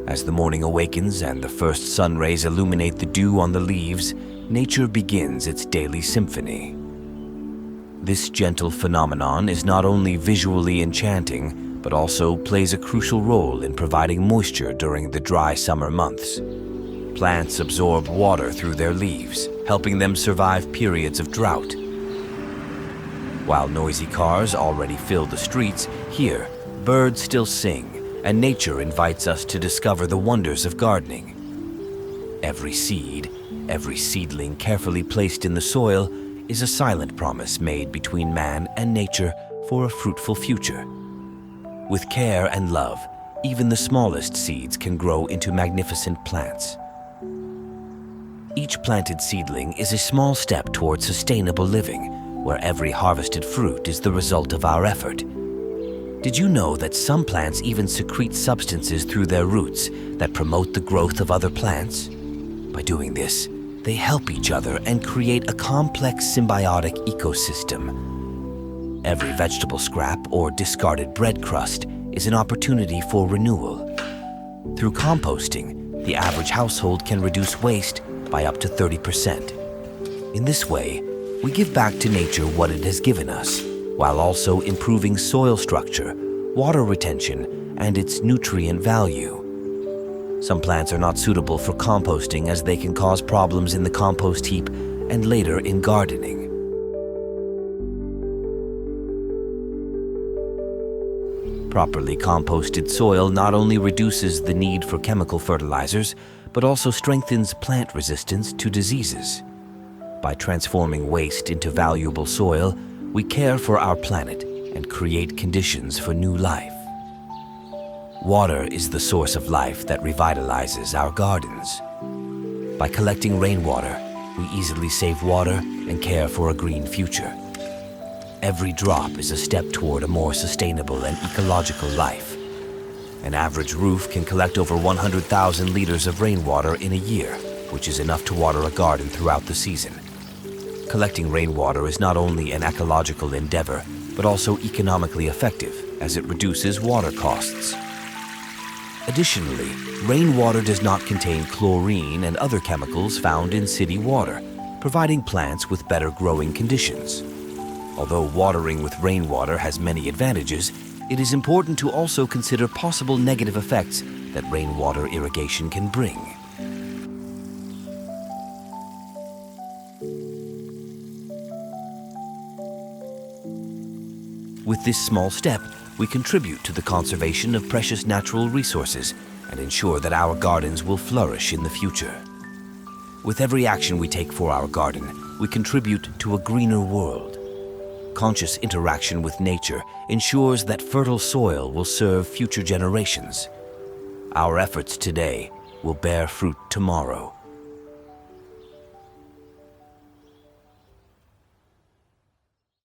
As the morning awakens and the first sun rays illuminate the dew on the leaves, nature begins its daily symphony. This gentle phenomenon is not only visually enchanting, but also plays a crucial role in providing moisture during the dry summer months. Plants absorb water through their leaves, helping them survive periods of drought. While noisy cars already fill the streets, here, birds still sing, and nature invites us to discover the wonders of gardening. Every seed, every seedling carefully placed in the soil, is a silent promise made between man and nature for a fruitful future. With care and love, even the smallest seeds can grow into magnificent plants. Each planted seedling is a small step towards sustainable living, where every harvested fruit is the result of our effort. Did you know that some plants even secrete substances through their roots that promote the growth of other plants? By doing this, they help each other and create a complex symbiotic ecosystem. Every vegetable scrap or discarded bread crust is an opportunity for renewal. Through composting, the average household can reduce waste by up to 30%. In this way, we give back to nature what it has given us, while also improving soil structure, water retention, and its nutrient value. Some plants are not suitable for composting as they can cause problems in the compost heap and later in gardening. Properly composted soil not only reduces the need for chemical fertilizers, but also strengthens plant resistance to diseases. By transforming waste into valuable soil, we care for our planet and create conditions for new life. Water is the source of life that revitalizes our gardens. By collecting rainwater, we easily save water and care for a green future. Every drop is a step toward a more sustainable and ecological life. An average roof can collect over 100,000 liters of rainwater in a year, which is enough to water a garden throughout the season. Collecting rainwater is not only an ecological endeavor, but also economically effective, as it reduces water costs. Additionally, rainwater does not contain chlorine and other chemicals found in city water, providing plants with better growing conditions. Although watering with rainwater has many advantages, it is important to also consider possible negative effects that rainwater irrigation can bring. With this small step, we contribute to the conservation of precious natural resources and ensure that our gardens will flourish in the future. With every action we take for our garden, we contribute to a greener world. Conscious interaction with nature ensures that fertile soil will serve future generations. Our efforts today will bear fruit tomorrow.